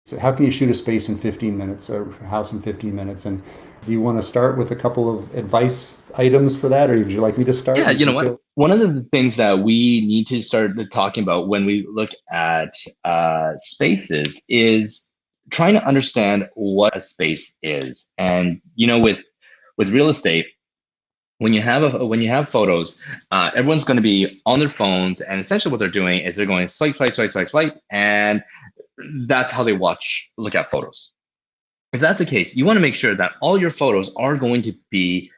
So how can you shoot a space in 15 minutes or a house in 15 minutes? And do you want to start with a couple of advice items for that, or would you like me to start? Yeah, You you can know what? feel. One of the things that we need to start talking about when we look at spaces is trying to understand what a space is. And with real estate, when you have photos, everyone's going to be on their phones, and essentially what they're doing is they're going swipe, swipe, swipe, swipe, swipe, and that's how they look at photos. If that's the case, you want to make sure that all your photos are going to be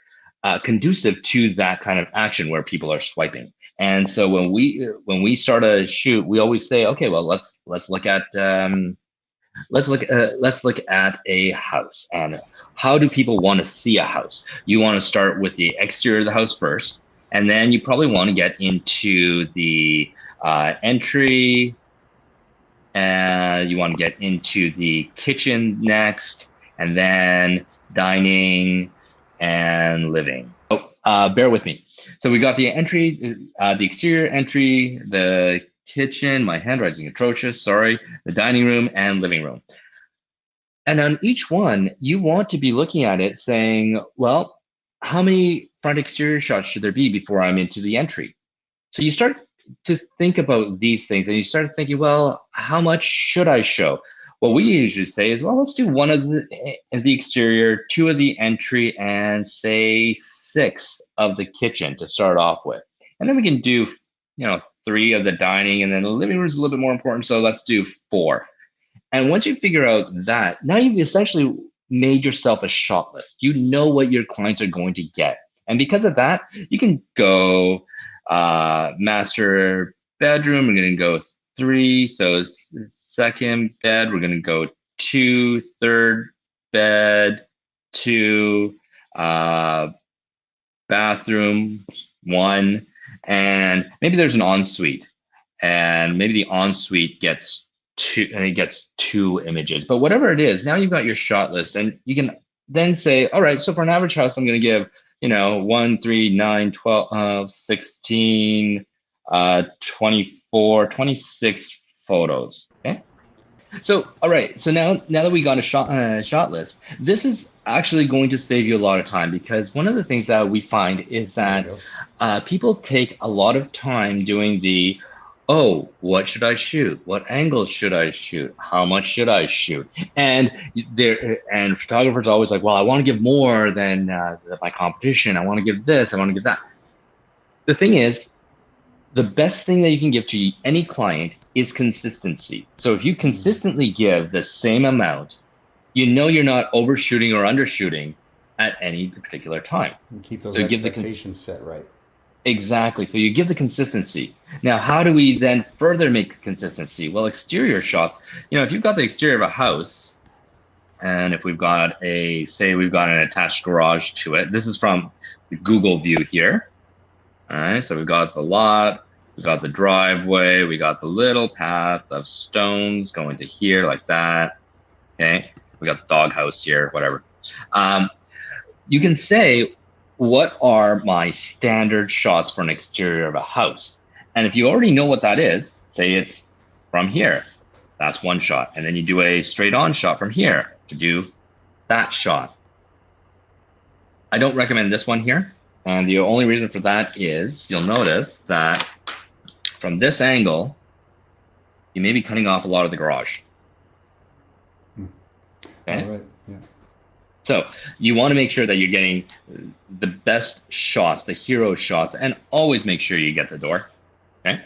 conducive to that kind of action where people are swiping. And so when we start a shoot, we always say, okay, well, let's look at a house, and how do people want to see a house? You want to start with the exterior of the house first, and then you probably want to get into the entry, and you want to get into the kitchen next, and then dining and living. Bear with me. So we got the entry, the exterior entry, the kitchen. My handwriting atrocious. Sorry. The dining room and living room. And on each one, you want to be looking at it saying, well, how many front exterior shots should there be before I'm into the entry? So you start to think about these things and you start thinking, well, how much should I show? What we usually say is, well, let's do one of the exterior, two of the entry, and say six of the kitchen to start off with. And then we can do, three of the dining, and then the living room is a little bit more important. So let's do four. And once you figure out that, now you've essentially made yourself a shot list. You know what your clients are going to get. And because of that, you can go master bedroom, we're going to go three. So second bed, we're going to go two, third bed, two, bathroom, one, and maybe there's an ensuite, and maybe the ensuite gets two, and it gets two images. But whatever it is, now you've got your shot list, and you can then say, all right, so for an average house, I'm going to give 1, 3, 9, 12, 16, 24, 26 photos. Okay. So, all right. So now that we got a shot list, this is actually going to save you a lot of time, because one of the things that we find is There you that go. people take a lot of time doing the, oh, what should I shoot? What angles should I shoot? How much should I shoot? And photographers are always like, well, I want to give more than my competition. I want to give this. I want to give that. The thing is, the best thing that you can give to any client is consistency. So if you Mhm. consistently give the same amount, you know you're not overshooting or undershooting at any particular time. And keep those So you give expectations set right. exactly. So you give the consistency. Now, how do we then further make consistency? Well, exterior shots, if you've got the exterior of a house, and if we've got say we've got an attached garage to it, this is from the Google view here. All right, so we've got the lot, we got the driveway, we got the little path of stones going to here like that. Okay, we got the doghouse here, whatever. Um, you can say, what are my standard shots for an exterior of a house? And if you already know what that is, say it's from here, that's one shot. And then you do a straight on shot from here to do that shot. I don't recommend this one here. And the only reason for that is you'll notice that from this angle, you may be cutting off a lot of the garage. Hmm. All Okay. right. Yeah. So you want to make sure that you're getting the best shots, the hero shots, and always make sure you get the door. Okay.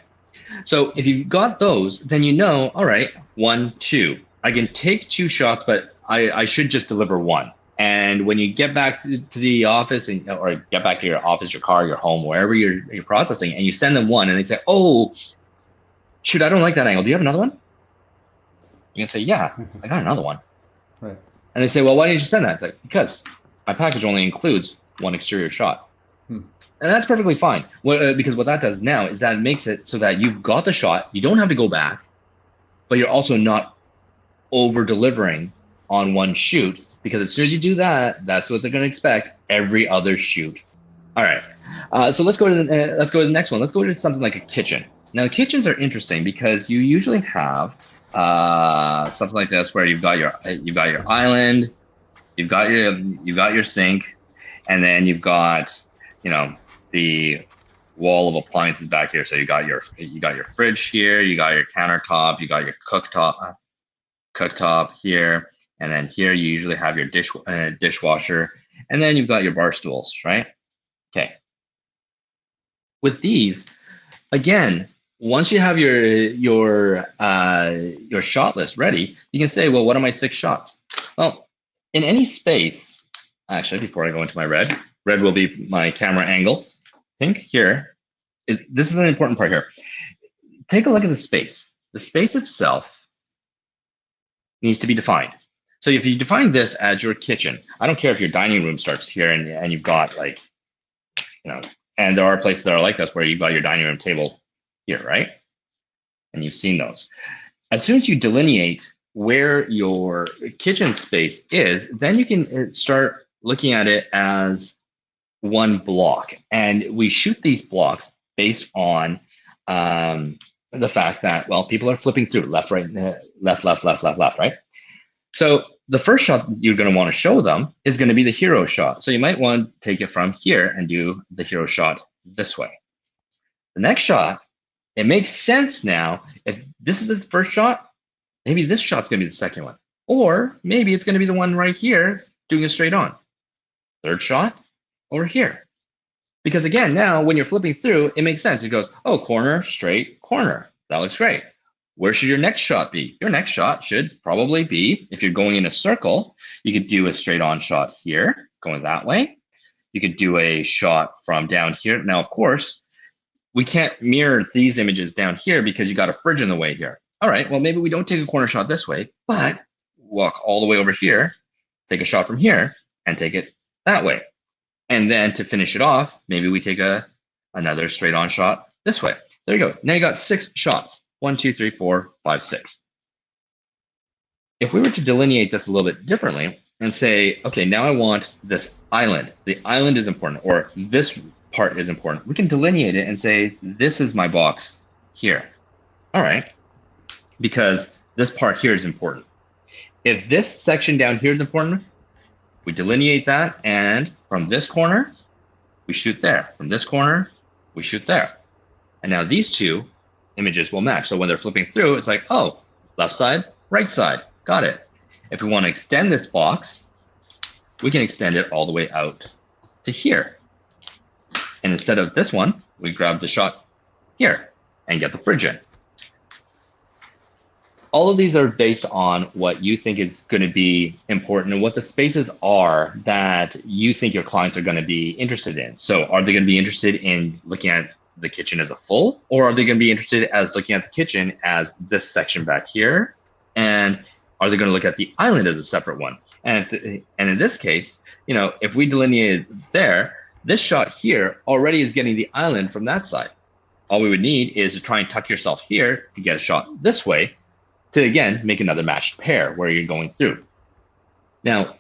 So if you've got those, then all right, 1, 2. I can take two shots, but I should just deliver one. And when you get back to the office, or get back to your office, your car, your home, wherever you're processing, and you send them one, and they say, "Oh, shoot, I don't like that angle. Do you have another one?" You can say, "Yeah, I got another one." Right. And they say, "Well, why didn't you send that?" It's like, because my package only includes one exterior shot. Hmm. And that's perfectly fine. Because what that does now is that it makes it so that you've got the shot, you don't have to go back, but you're also not over delivering on one shoot, because as soon as you do that, that's what they're going to expect every other shoot. All right. So let's go to the next one. Let's go to something like a kitchen. Now, kitchens are interesting because you usually have something like this, where you've got your island, you've got your sink, and then you've got, you know, the wall of appliances back here. So you got your fridge here, you got your countertop, you got your cooktop here, and then here you usually have your dishwasher, and then you've got your bar stools, right? Okay. With these, again, once you have your shot list ready, you can say, well, what are my 6 shots? Well, in any space, actually, before I go into my red will be my camera angles. Pink here. This is an important part here. Take a look at the space. The space itself needs to be defined. So if you define this as your kitchen, I don't care if your dining room starts here and you've got like, you know, and there are places that are like this where you've got your dining room table here, right? And you've seen those. As soon as you delineate where your kitchen space is, then you can start looking at it as one block. And we shoot these blocks based on the fact that, well, people are flipping through left, right, left, left, left, left, left, right? So the first shot you're going to want to show them is going to be the hero shot. So you might want to take it from here and do the hero shot this way. The next shot, it makes sense now. If this is the first shot, maybe this shot's going to be the second one. Or maybe it's going to be the one right here doing it straight on. Third shot over here. Because again, now when you're flipping through, it makes sense. It goes, oh, corner, straight, corner. That looks great. Where should your next shot be? Your next shot should probably be, if you're going in a circle, you could do a straight on shot here, going that way. You could do a shot from down here. Now, of course, we can't mirror these images down here because you got a fridge in the way here. All right, well, maybe we don't take a corner shot this way, but walk all the way over here, take a shot from here, and take it that way. And then to finish it off, maybe we take another straight on shot this way. There you go. Now you got 6 shots. 1, 2, 3, 4, 5, 6. If we were to delineate this a little bit differently and say, okay, now I want this island. The island is important, or this part is important. We can delineate it and say, this is my box here. All right, because this part here is important. If this section down here is important, we delineate that, and from this corner, we shoot there. From this corner, we shoot there. And now these two images will match. So when they're flipping through, it's like, oh, left side, right side. Got it. If we want to extend this box, we can extend it all the way out to here. And instead of this one, we grab the shot here and get the fridge in. All of these are based on what you think is going to be important and what the spaces are that you think your clients are going to be interested in. So are they going to be interested in looking at the kitchen as a full, or are they going to be interested as looking at the kitchen as this section back here? And are they going to look at the island as a separate one? And in this case, you know, if we delineated there, this shot here already is getting the island from that side. All we would need is to try and tuck yourself here to get a shot this way to, again, make another matched pair where you're going through. Now,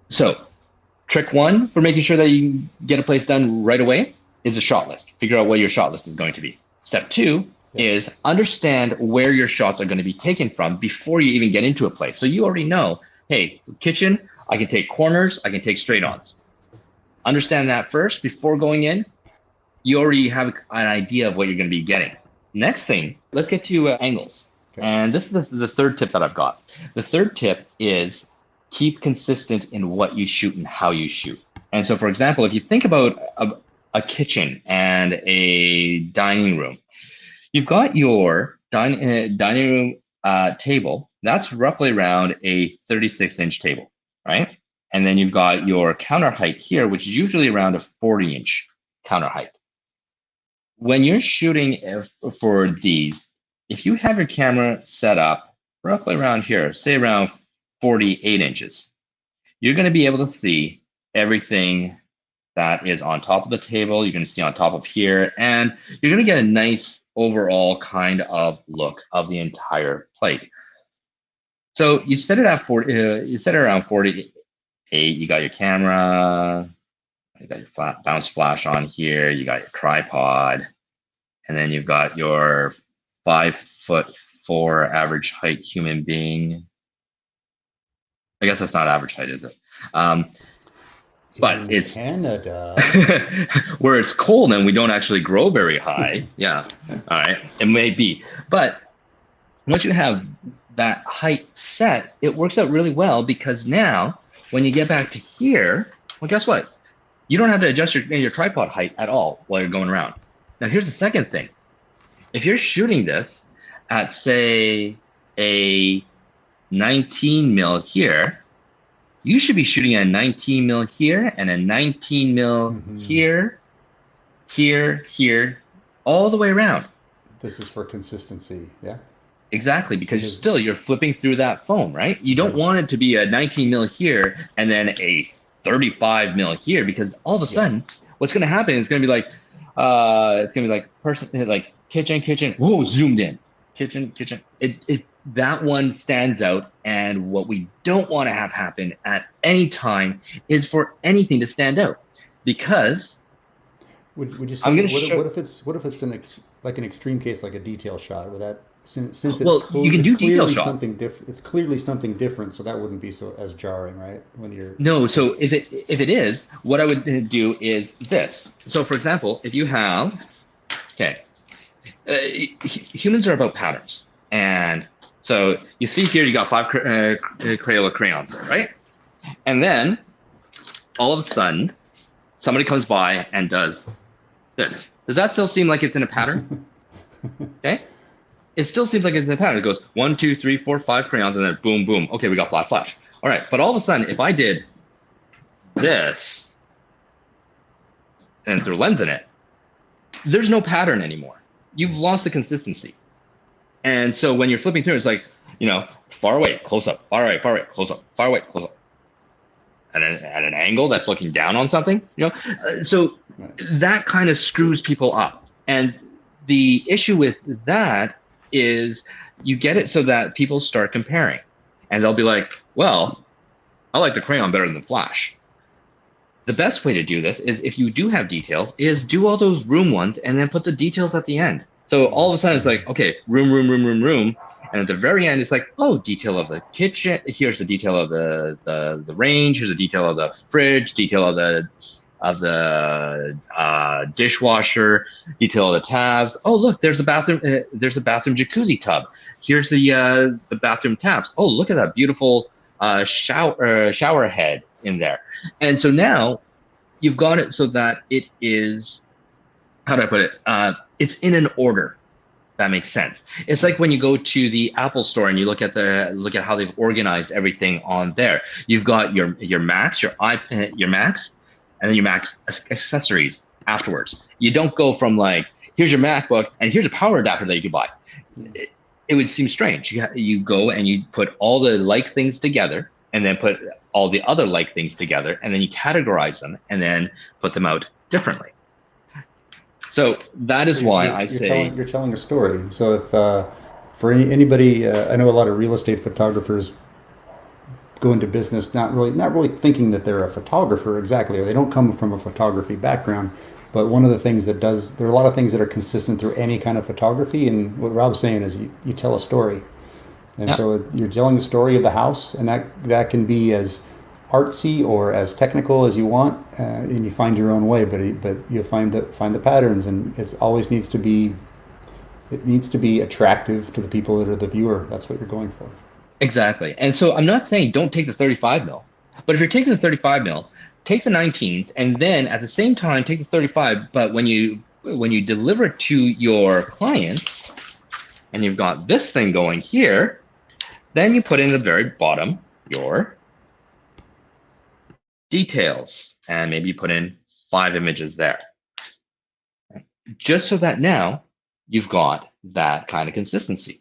so trick 1 for making sure that you get a place done right away is a shot list. Figure out what your shot list is going to be. Step 2 is understand where your shots are going to be taken from before you even get into a place. So you already know, hey, kitchen, I can take corners, I can take straight ons. Understand that first before going in. You already have an idea of what you're going to be getting. Next thing, let's get to angles. Okay. And this is the third tip that I've got. The third tip is keep consistent in what you shoot and how you shoot. And so, for example, if you think about a kitchen and a dining room, you've got your dining room table. That's roughly around a 36-inch table, right? And then you've got your counter height here, which is usually around a 40-inch counter height. When you're shooting for these, if you have your camera set up roughly around here, say around 48 inches, you're going to be able to see everything that is on top of the table. You're going to see on top of here, and you're going to get a nice overall kind of look of the entire place. So you set it at 40. You set it around 48. You got your camera. You got your bounce flash on here. You got your tripod, and then you've got your 5-foot for average height human being. I guess that's not average height, is it? But In it's Canada. where it's cold and we don't actually grow very high. Yeah. All right. It may be. But once you have that height set, it works out really well because now when you get back to here, well, guess what? You don't have to adjust your tripod height at all while you're going around. Now, here's the second thing. If you're shooting this at, say, a 19 mil here, you should be shooting at a 19 mil here and a 19 mil here, here, all the way around. This is for consistency, yeah? Exactly, because you're flipping through that foam, right? You don't want it to be a 19 mil here and then a 35 mil here, because all of a sudden, what's going to happen is going to be like, like kitchen, whoa, zoomed in, kitchen. That one stands out, and what we don't want to have happen at any time is for anything to stand out, because would you say what if it's like an extreme case, like a detail shot, where that since it's you can do detail clearly shot. something different, it's clearly something different, so that wouldn't be so as jarring, right? When you're no, so if it is, what I would do is this. So for example, if you have humans are about patterns, and so you see here you got 5 Crayola crayons, right? And then all of a sudden somebody comes by and does this. Does that still seem like it's in a pattern? Okay. It still seems like it's in a pattern. It goes 1, 2, 3, 4, 5 crayons, and then boom, boom. Okay, we got flash, flash. All right, but all of a sudden, if I did this and threw a lens in it, there's no pattern anymore. You've lost the consistency. And so when you're flipping through, it's like, far away, close up, far away, close up, far away, close up. At an angle that's looking down on something, so that kind of screws people up. And the issue with that is you get it so that people start comparing, and they'll be like, well, I like the crayon better than the flash. The best way to do this is, if you do have details, is do all those room ones and then put the details at the end. So all of a sudden it's like, okay, room. And at the very end, it's like, oh, detail of the kitchen. Here's the detail of the range. Here's the detail of the fridge. Detail of the dishwasher. Detail of the tabs. Oh, look, there's the bathroom. There's the bathroom jacuzzi tub. Here's the bathroom taps. Oh, look at that beautiful shower head in there. And so now you've got it so that it is, how do I put it? It's in an order. That makes sense. It's like when you go to the Apple store and you look at how they've organized everything on there. You've got your Macs, your Macs, and then your Mac's accessories afterwards. You don't go from like, here's your MacBook and here's a power adapter that you could buy. It would seem strange. You go and you put all the like things together, and then put all the other like things together, and then you categorize them and then put them out differently. So that is why you're telling a story. So if for anybody, I know a lot of real estate photographers go into business not really thinking that they're a photographer exactly, or they don't come from a photography background. But one of the things there are a lot of things that are consistent through any kind of photography. And what Rob's saying is you tell a story. And so you're telling the story of the house, and that can be as artsy or as technical as you want, and you find your own way. But you'll find the patterns, and it always needs to be attractive to the people that are the viewer. That's what you're going for. Exactly. And so I'm not saying don't take the 35 mil, but if you're taking the 35 mil, take the 19s, and then at the same time take the 35. But when you deliver it to your clients, and you've got this thing going here, then you put in the very bottom your details, and maybe you put in 5 images there, just so that now you've got that kind of consistency.